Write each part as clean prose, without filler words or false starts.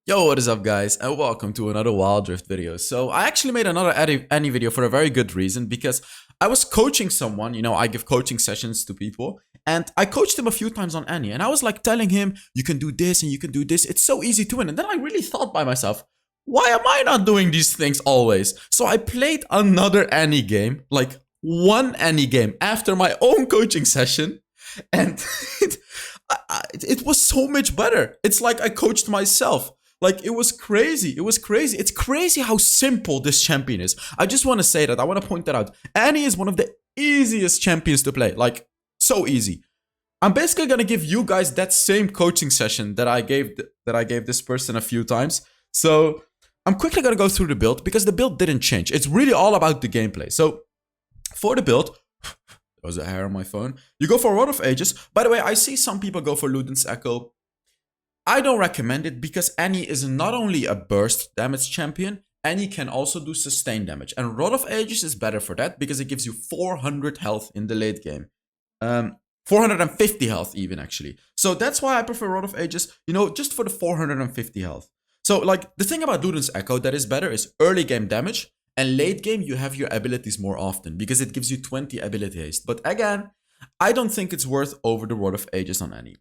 Yo, what is up guys, and welcome to another Wild Rift video. So I actually made another Annie video for a very good reason, because I was coaching someone, I give coaching sessions to people, and I coached him a few times on Annie, and I was like telling him, you can do this and you can do this, it's so easy to win. And then I really thought by myself, why am I not doing these things always? So I played another Annie game, like one Annie game after my own coaching session, and it was so much better. It's like I coached myself. Like, it was crazy. It was crazy. It's crazy how simple this champion is. I just want to say that. I want to point that out. Annie is one of the easiest champions to play. Like, so easy. I'm basically going to give you guys that same coaching session that I gave this person a few times. So, I'm quickly going to go through the build, because the build didn't change. It's really all about the gameplay. So, for the build, there was a hair on my phone. You go for Rod of Ages. By the way, I see some people go for Luden's Echo. I don't recommend it, because Annie is not only a burst damage champion, Annie can also do sustain damage. And Rod of Ages is better for that, because it gives you 400 health in the late game. 450 health even, actually. So that's why I prefer Rod of Ages, just for the 450 health. So, like, the thing about Luden's Echo that is better is early game damage, and late game you have your abilities more often, because it gives you 20 ability haste. But again, I don't think it's worth over the Rod of Ages on Annie.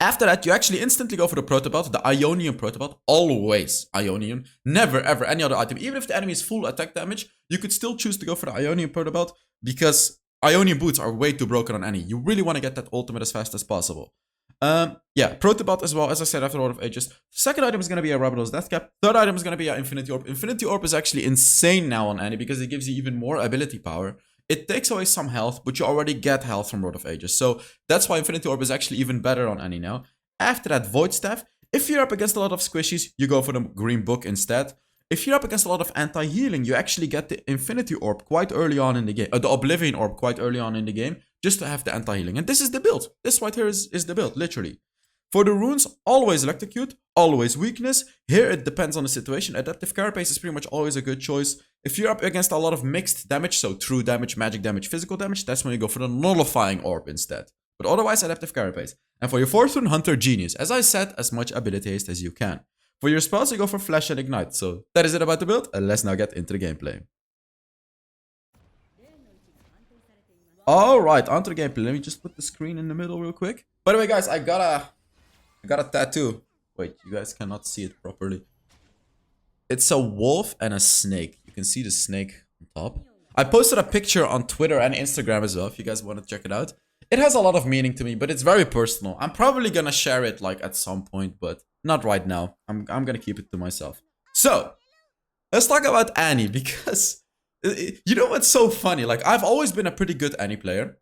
After that, you actually instantly go for the Protobelt, the Ionian Protobelt. Always Ionian. Never, ever any other item. Even if the enemy is full attack damage, you could still choose to go for the Ionian Protobelt, because Ionian boots are way too broken on Annie. You really want to get that ultimate as fast as possible. Yeah, Protobelt as well, as I said, after Lord of Ages. Second item is going to be a Rabadon's Death Cap. Third item is going to be an Infinity Orb. Infinity Orb is actually insane now on Annie, because it gives you even more ability power. It takes away some health, but you already get health from Rod of Ages. So that's why Infinity Orb is actually even better on Annie now. After that, Void Staff. If you're up against a lot of squishies, you go for the Green Book instead. If you're up against a lot of anti-healing, you actually get the Infinity Orb quite early on in the game. The Oblivion Orb quite early on in the game, just to have the anti-healing. And this is the build. This right here is the build, literally. For the runes, always Electrocute, always Weakness. Here it depends on the situation. Adaptive Carapace is pretty much always a good choice. If you're up against a lot of mixed damage, so true damage, magic damage, physical damage, that's when you go for the Nullifying Orb instead. But otherwise, Adaptive Carapace. And for your fourth rune, Hunter Genius. As I said, as much ability haste as you can. For your spells, you go for Flash and Ignite. So that is it about the build, and let's now get into the gameplay. Alright, onto the gameplay. Let me just put the screen in the middle real quick. By the way, guys, I got a tattoo. Wait, you guys cannot see it properly. It's a wolf and a snake. You can see the snake on top. I posted a picture on Twitter and Instagram as well, if you guys want to check it out. It has a lot of meaning to me, but it's very personal. I'm probably gonna share it like at some point, but not right now. I'm gonna keep it to myself. So, let's talk about Annie, because you know what's so funny? Like, I've always been a pretty good Annie player.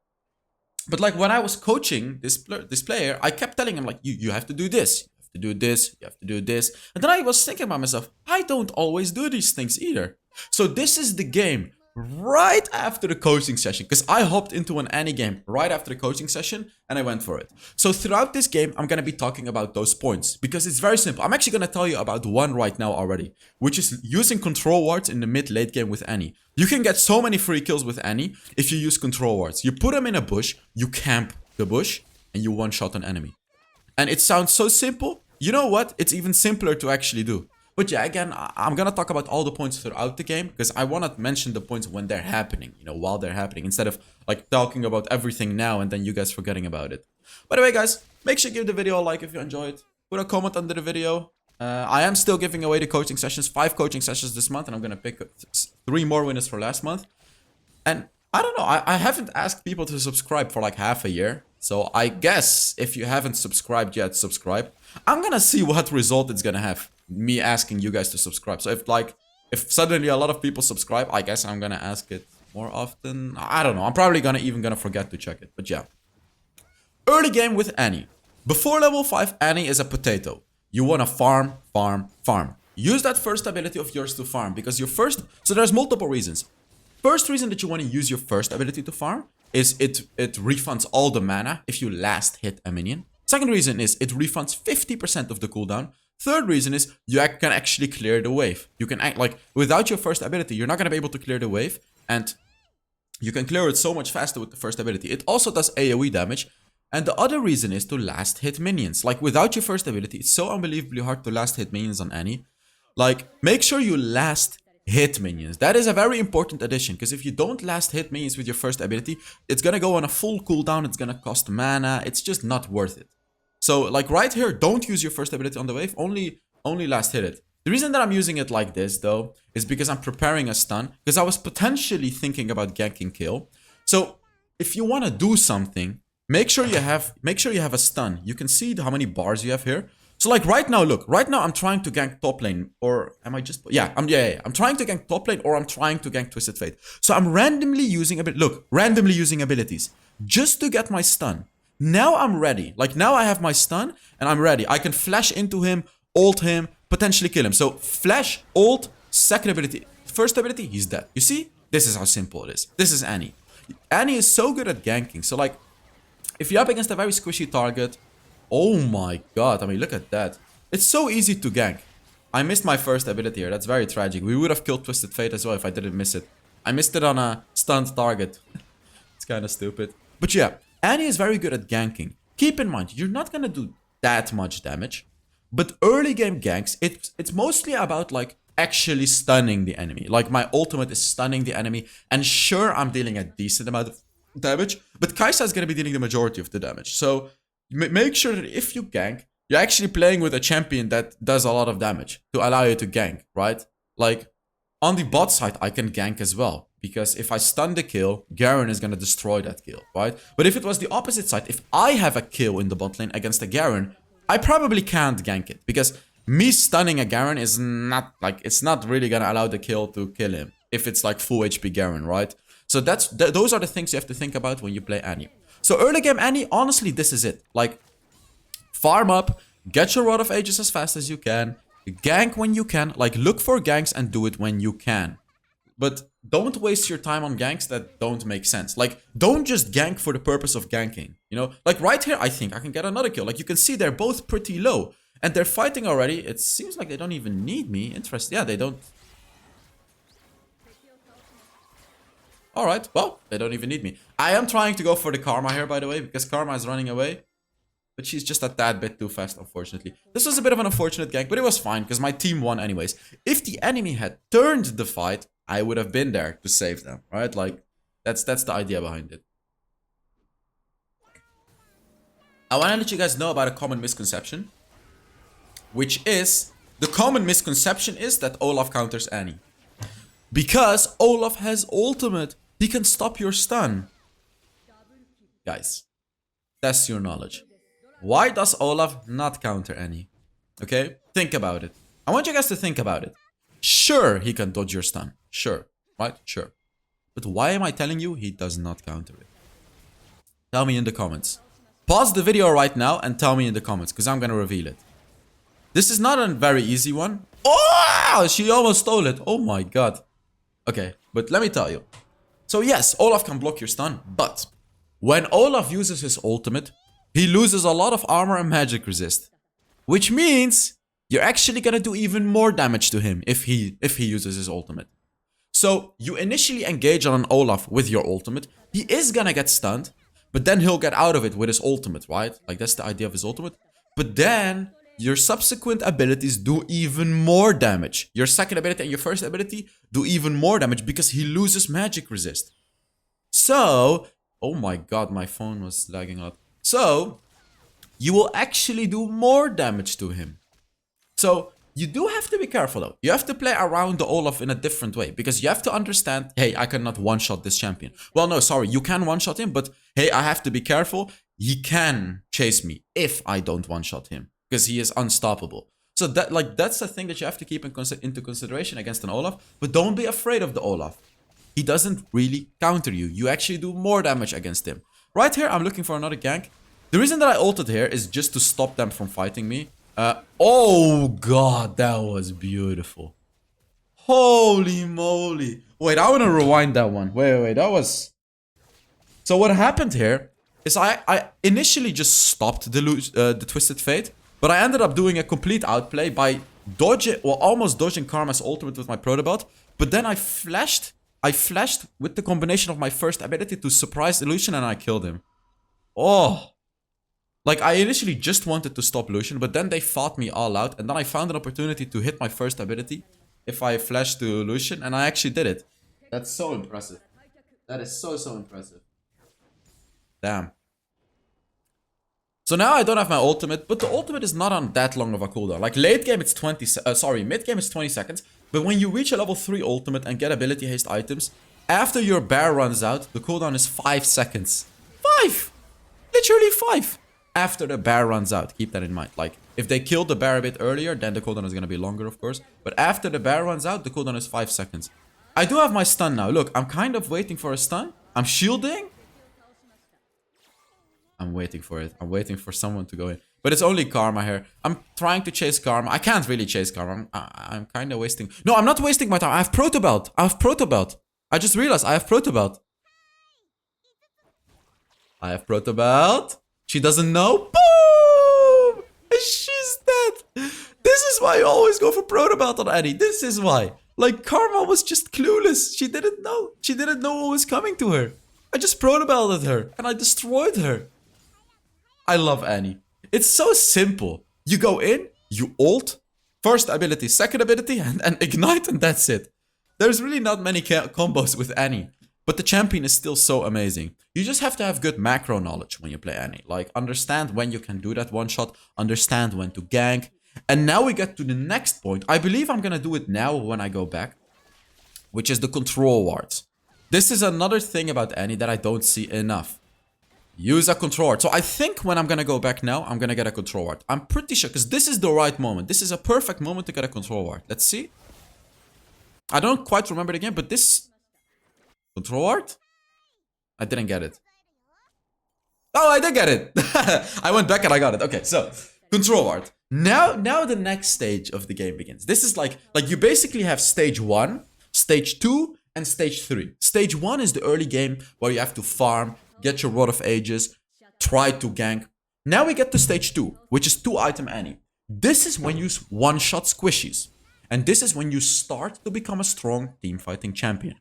But like, when I was coaching this player, I kept telling him, like, you have to do this, you have to do this, you have to do this. And then I was thinking about myself, I don't always do these things either. So this is the game right after the coaching session, because I hopped into an Annie game right after the coaching session and I went for it. So throughout this game, I'm going to be talking about those points, because it's very simple. I'm actually going to tell you about one right now already, which is using control wards in the mid-late game with Annie. You can get so many free kills with Annie if you use control wards. You put them in a bush, you camp the bush, and you one-shot an enemy. And it sounds so simple. You know what? It's even simpler to actually do. But yeah, again, I'm gonna talk about all the points throughout the game, because I wanna mention the points when they're happening, while they're happening, instead of like talking about everything now and then you guys forgetting about it. By the way, guys, make sure you give the video a like if you enjoyed. Put a comment under the video. I am still giving away the coaching sessions, 5 coaching sessions this month, and I'm gonna pick 3 more winners for last month. And I don't know, I haven't asked people to subscribe for like half a year. So I guess if you haven't subscribed yet, subscribe. I'm gonna see what result it's gonna have, me asking you guys to subscribe. So if suddenly a lot of people subscribe, I guess I'm gonna ask it more often. I don't know, I'm probably gonna forget to check it, but yeah. Early game with Annie. Before level 5, Annie is a potato. You wanna farm, farm, farm. Use that first ability of yours to farm, because your first, so there's multiple reasons. First reason that you wanna use your first ability to farm is it refunds all the mana if you last hit a minion. Second reason is it refunds 50% of the cooldown. Third reason is you can actually clear the wave. You can act like, without your first ability, you're not going to be able to clear the wave. And you can clear it so much faster with the first ability. It also does AoE damage. And the other reason is to last hit minions. Like without your first ability, it's so unbelievably hard to last hit minions on Annie. Like make sure you last hit minions. That is a very important addition, because if you don't last hit minions with your first ability, it's gonna go on a full cooldown, it's gonna cost mana, it's just not worth it. So like right here, don't use your first ability on the wave, only last hit it. The reason that I'm using it like this though, is because I'm preparing a stun, because I was potentially thinking about ganking kill. So if you wanna do something, make sure you have a stun. You can see how many bars you have here. So like right now, look, right now I'm trying to gank top lane, or am I just, I'm trying to gank top lane, or I'm trying to gank Twisted Fate. So I'm randomly using randomly using abilities just to get my stun. Now I'm ready. Like now I have my stun and I'm ready. I can flash into him, ult him, potentially kill him. So flash, ult, second ability, first ability, he's dead. You see? This is how simple it is. This is Annie. Annie is so good at ganking. So like, if you're up against a very squishy target, oh my god, I mean, look at that. It's so easy to gank. I missed my first ability here. That's very tragic. We would have killed Twisted Fate as well if I didn't miss it. I missed it on a stunned target. It's kind of stupid. But yeah, Annie is very good at ganking. Keep in mind, you're not going to do that much damage. But early game ganks, it's mostly about like actually stunning the enemy. Like my ultimate is stunning the enemy. And sure, I'm dealing a decent amount of damage. But Kai'Sa is going to be dealing the majority of the damage. So make sure that if you gank, you're actually playing with a champion that does a lot of damage to allow you to gank, right? Like, on the bot side, I can gank as well. Because if I stun the kill, Garen is going to destroy that kill, right? But if it was the opposite side, if I have a kill in the bot lane against a Garen, I probably can't gank it. Because me stunning a Garen is not, like, it's not really going to allow the kill to kill him. If it's like full HP Garen, right? So those are the things you have to think about when you play Annie. So early game Annie, honestly, this is it. Like, farm up, get your Rod of Ages as fast as you can, gank when you can, like look for ganks and do it when you can. But don't waste your time on ganks that don't make sense. Like, don't just gank for the purpose of ganking, you know? Like right here, I think I can get another kill. Like you can see they're both pretty low and they're fighting already. It seems like they don't even need me. Interesting. Yeah, they don't. Alright, well, they don't even need me. I am trying to go for the Karma here, by the way, because Karma is running away. But she's just a tad bit too fast, unfortunately. This was a bit of an unfortunate gank, but it was fine, because my team won anyways. If the enemy had turned the fight, I would have been there to save them, right? Like, that's the idea behind it. I want to let you guys know about a common misconception. Which is, the common misconception is that Olaf counters Annie. Because Olaf has ultimate. He can stop your stun. Guys, test your knowledge. Why does Olaf not counter Annie? Okay, think about it. I want you guys to think about it. Sure, he can dodge your stun. Sure, right? Sure. But why am I telling you he does not counter it? Tell me in the comments. Pause the video right now and tell me in the comments, because I'm going to reveal it. This is not a very easy one. Oh, she almost stole it. Oh my god. Okay, but let me tell you. So yes, Olaf can block your stun, but when Olaf uses his ultimate, he loses a lot of armor and magic resist. Which means you're actually gonna do even more damage to him if he uses his ultimate. So you initially engage on an Olaf with your ultimate. He is gonna get stunned, but then he'll get out of it with his ultimate, right? Like that's the idea of his ultimate. But then your subsequent abilities do even more damage. Your second ability and your first ability do even more damage because he loses magic resist. So, oh my god, my phone was lagging a lot. So, you will actually do more damage to him. So, you do have to be careful though. You have to play around the Olaf in a different way. Because you have to understand, hey, I cannot one-shot this champion. Well, no, sorry, you can one-shot him, but hey, I have to be careful. He can chase me if I don't one-shot him. Because he is unstoppable. So that's the thing that you have to keep into consideration against an Olaf. But don't be afraid of the Olaf. He doesn't really counter you. You actually do more damage against him. Right here, I'm looking for another gank. The reason that I ulted here is just to stop them from fighting me. Oh god, that was beautiful. Holy moly. Wait, I want to rewind that one. Wait, that was... So what happened here is I initially just stopped the Twisted Fate. But I ended up doing a complete outplay by dodging, well, almost dodging Karma's ultimate with my Protobot. But then I flashed with the combination of my first ability to surprise Illusion and I killed him. Oh, Like, I initially just wanted to stop Lucian, but then they fought me all out, and then I found an opportunity to hit my first ability if I flashed to Lucian, and I actually did it. That's so impressive. That is so, so impressive. Damn. So now I don't have my ultimate, but the ultimate is not on that long of a cooldown. Like, late game it's 20, mid game it's 20 seconds, but when you reach a level 3 ultimate and get ability haste items, after your bear runs out, the cooldown is 5 seconds. 5! Literally 5! After the bear runs out. Keep that in mind. Like, if they killed the bear a bit earlier, then the cooldown is going to be longer, of course. But after the bear runs out, the cooldown is 5 seconds. I do have my stun now. Look, I'm kind of waiting for a stun. I'm shielding. I'm waiting for it. I'm waiting for someone to go in. But it's only Karma here. I'm trying to chase Karma. I can't really chase Karma. I'm kind of wasting... No, I'm not wasting my time. I have Proto Belt. I have Proto Belt. I just realized I have Proto Belt. I have Proto Belt. She doesn't know. Boom! She's dead. This is why you always go for Proto Belt on Annie. This is why. Like, Karma was just clueless. She didn't know. She didn't know what was coming to her. I just Proto Belted her. And I destroyed her. I love Annie. It's so simple. You go in, you ult, first ability, second ability, and ignite, and that's it. There's really not many combos with Annie. But the champion is still so amazing. You just have to have good macro knowledge when you play Annie. Like, understand when you can do that one shot, understand when to gank. And now we get to the next point. I believe I'm gonna do it now when I go back, which is the control wards. This is another thing about Annie that I don't see enough. Use a control ward. So I think when I'm gonna go back now, I'm gonna get a control ward. I'm pretty sure, because this is the right moment. This is a perfect moment to get a control ward. Let's see. I don't quite remember the game, but this... Control ward? I didn't get it. Oh, I did get it. I went back and I got it. Okay, so control ward. Now the next stage of the game begins. This is like you basically have stage 1, stage 2, and stage 3. Stage 1 is the early game where you have to farm, get your Rod of Ages, try to gank. Now we get to stage 2, which is 2-item Annie. This is when you one-shot squishies. And this is when you start to become a strong team-fighting champion.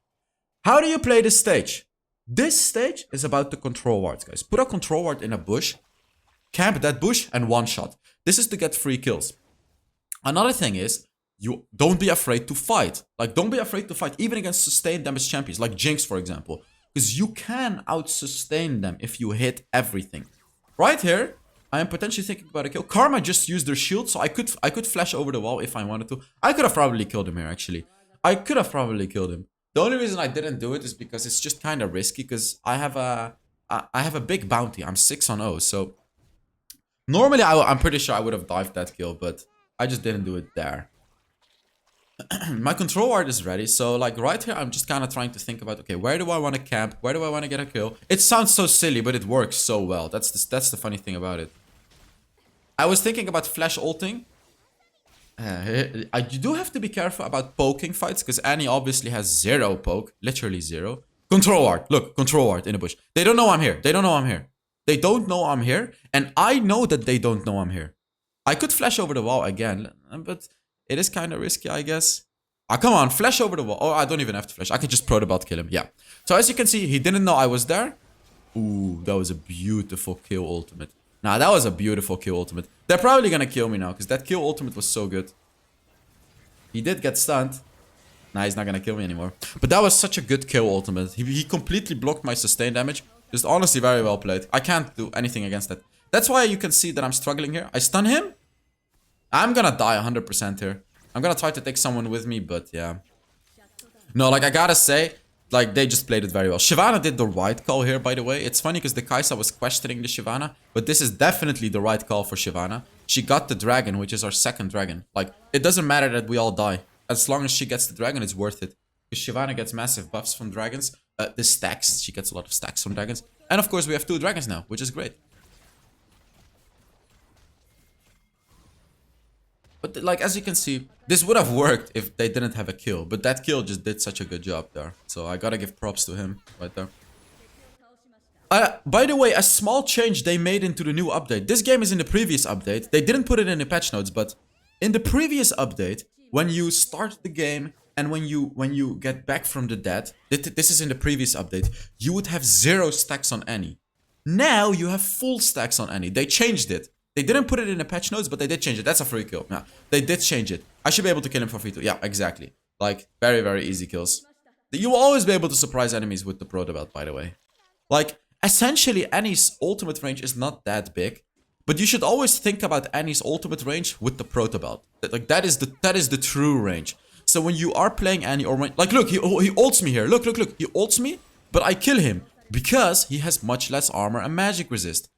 How do you play this stage? This stage is about the control wards, guys. Put a control ward in a bush, camp that bush, and one-shot. This is to get free kills. Another thing is, you don't be afraid to fight. Like, don't be afraid to fight, even against sustained damage champions, like Jinx, for example. Because you can out-sustain them if you hit everything. Right here, I am potentially thinking about a kill. Karma just used their shield, so I could flash over the wall if I wanted to. I could have probably killed him here, actually. I could have probably killed him. The only reason I didn't do it is because it's just kind of risky, because I have a big bounty. I'm 6-0, so normally I'm pretty sure I would have dived that kill, but I just didn't do it there. My control ward is ready, so like right here I'm just kind of trying to think about, okay, where do I want to camp? Where do I want to get a kill? It sounds so silly, but it works so well. That's the funny thing about it. I was thinking about flash ulting. You do have to be careful about poking fights, because Annie obviously has 0 poke. Literally 0. Control ward. Look, control ward in the bush. They don't know I'm here. They don't know I'm here. They don't know I'm here. And I know that they don't know I'm here. I could flash over the wall again, but it is kind of risky, I guess. Ah, come on, flash over the wall. Oh, I don't even have to flash. I could just Protobot kill him. Yeah. So as you can see, he didn't know I was there. Ooh, that was a beautiful kill ultimate. Nah, that was a beautiful kill ultimate. They're probably gonna kill me now, because that kill ultimate was so good. He did get stunned. Nah, he's not gonna kill me anymore. But that was such a good kill ultimate. He completely blocked my sustained damage. Just honestly very well played. I can't do anything against that. That's why you can see that I'm struggling here. I stun him. I'm gonna die 100% here. I'm gonna try to take someone with me, but yeah. No, like I gotta say, like they just played it very well. Shyvana did the right call here, by the way. It's funny because the Kai'Sa was questioning the Shyvana, but this is definitely the right call for Shyvana. She got the dragon, which is our second dragon. Like, it doesn't matter that we all die. As long as she gets the dragon, it's worth it. Because Shyvana gets massive buffs from dragons. The stacks. She gets a lot of stacks from dragons. And of course, we have 2 dragons now, which is great. But like, as you can see, this would have worked if they didn't have a kill. But that kill just did such a good job there. So I gotta give props to him right there. By the way, a small change they made into the new update. This game is in the previous update. They didn't put it in the patch notes, but in the previous update, when you start the game and when you get back from the dead, this is in the previous update, you would have 0 stacks on Annie. Now you have full stacks on Annie. They changed it. They didn't put it in the patch notes, but they did change it. That's a free kill. Yeah, they did change it. I should be able to kill him for free too. Yeah, exactly. Like, very, very easy kills. You will always be able to surprise enemies with the proto belt, by the way. Like, essentially, Annie's ultimate range is not that big. But you should always think about Annie's ultimate range with the proto belt. Like, that is the true range. So when you are playing Annie or when, like, look, he ults me here. Look. He ults me, but I kill him because he has much less armor and magic resist.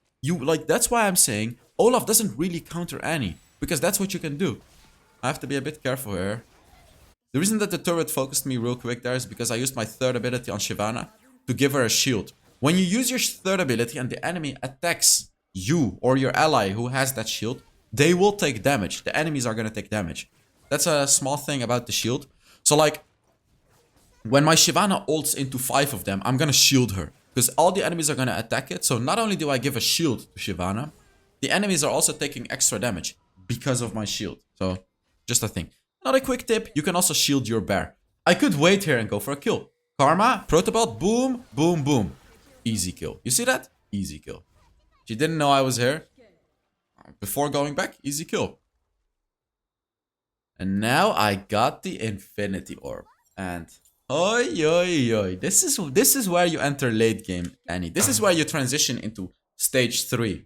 That's why I'm saying Olaf doesn't really counter Annie, because that's what you can do. I have to be a bit careful here. The reason that the turret focused me real quick there is because I used my third ability on Shyvana to give her a shield. When you use your third ability and the enemy attacks you or your ally who has that shield, they will take damage. The enemies are gonna take damage. That's a small thing about the shield. So like, when my Shyvana ults into 5 of them, I'm gonna shield her. Because all the enemies are gonna attack it. So not only do I give a shield to Shyvana, the enemies are also taking extra damage because of my shield. So, just a thing. Not a quick tip, you can also shield your bear. I could wait here and go for a kill. Karma, Protobelt, boom, boom, boom. Easy kill. You see that? Easy kill. She didn't know I was here. Before going back, easy kill. And now I got the Infinity Orb. And oi, oi, oi. This is where you enter late game, Annie. This is where you transition into stage 3.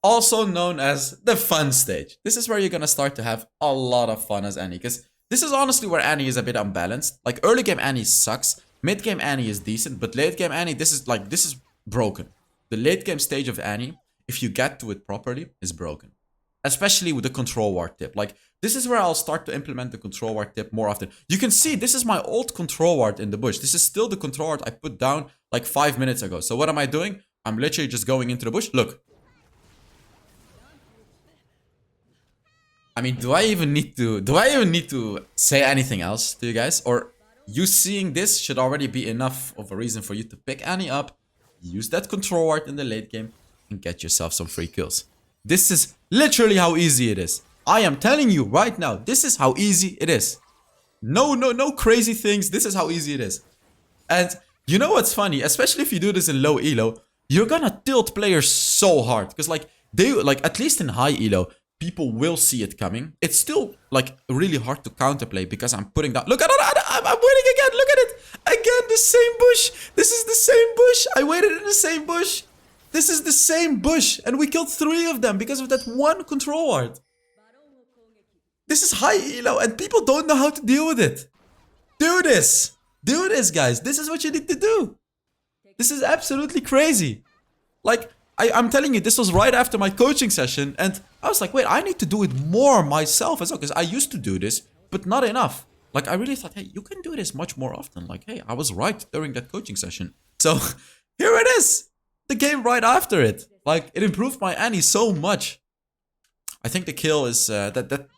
Also known as the fun stage. This is where you're gonna start to have a lot of fun as Annie. Because this is honestly where Annie is a bit unbalanced. Like, early game Annie sucks. Mid game Annie is decent. But late game Annie, this is broken. The late game stage of Annie, if you get to it properly, is broken. Especially with the control ward tip. Like, this is where I'll start to implement the control ward tip more often. You can see this is my old control ward in the bush. This is still the control ward I put down like 5 minutes ago. So what am I doing? I'm literally just going into the bush. Look. I mean, do I even need to say anything else to you guys? Or you seeing this should already be enough of a reason for you to pick Annie up, use that control ward in the late game, and get yourself some free kills. This is literally how easy it is. I am telling you right now, this is how easy it is. No crazy things. This is how easy it is. And you know what's funny? Especially if you do this in low elo, you're gonna tilt players so hard. Because like, at least in high elo, people will see it coming. It's still like really hard to counterplay because I'm putting down. Look at it! I'm waiting again. Look at it! Again, the same bush. This is the same bush. I waited in the same bush. This is the same bush, and we killed 3 of them because of that one control ward. This is high elo, and people don't know how to deal with it. Do this. Do this, guys. This is what you need to do. This is absolutely crazy. Like, I'm telling you, this was right after my coaching session, and I was like, wait, I need to do it more myself as well, because I used to do this, but not enough. Like, I really thought, hey, you can do this much more often. Like, hey, I was right during that coaching session. So, here it is. The game right after it. Like, it improved my Annie so much. I think the kill is,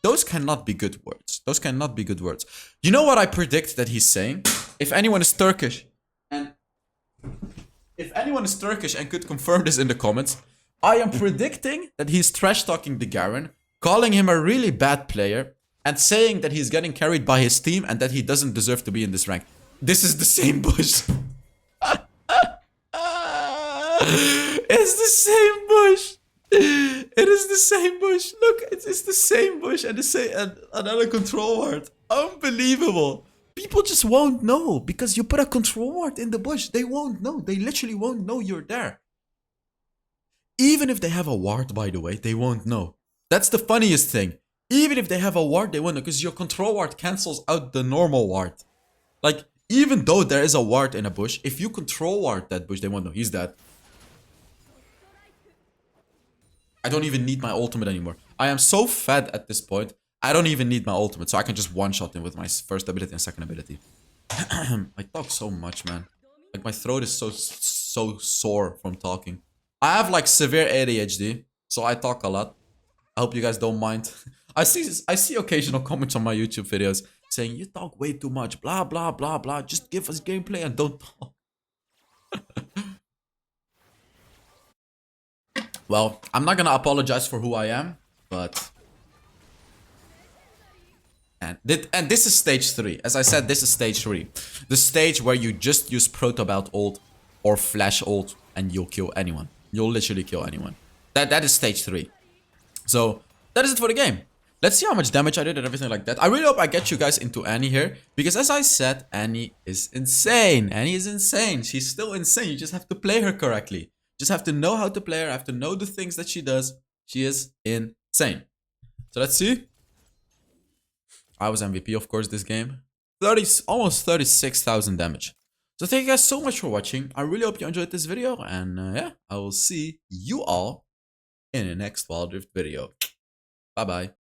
those cannot be good words. Those cannot be good words. You know what I predict that he's saying? If anyone is Turkish, and could confirm this in the comments, I am predicting that he's trash talking the Garen, calling him a really bad player, and saying that he's getting carried by his team and that he doesn't deserve to be in this rank. This is the same bush. It's the same bush. It is the same bush. Look, it's the same bush and another control ward. Unbelievable. People just won't know because you put a control ward in the bush. They won't know. They literally won't know you're there. Even if they have a ward, by the way, they won't know. That's the funniest thing. Even if they have a ward, they won't know because your control ward cancels out the normal ward. Like, even though there is a ward in a bush, if you control ward that bush, they won't know. He's dead. I don't even need my ultimate anymore. I am so fed at this point. I don't even need my ultimate, so I can just one-shot him with my first ability and second ability. I talk so much, man. Like, my throat is so sore from talking. I have, like, severe ADHD, so I talk a lot. I hope you guys don't mind. I see occasional comments on my YouTube videos saying, you talk way too much, blah, blah, blah, blah. Just give us gameplay and don't talk. Well, I'm not gonna apologize for who I am, but... And this is stage 3. As I said, this is stage 3. The stage where you just use Proto Belt ult or Flash ult and you'll kill anyone. You'll literally kill anyone. That is stage 3. So that is it for the game. Let's see how much damage I did and everything like that. I really hope I get you guys into Annie here. Because as I said, Annie is insane. Annie is insane. She's still insane. You just have to play her correctly. Just have to know how to play her. Have to know the things that she does. She is insane. So let's see. I was MVP, of course, this game. Almost 36,000 damage. So thank you guys so much for watching. I really hope you enjoyed this video. And yeah, I will see you all in the next Wild Rift video. Bye bye.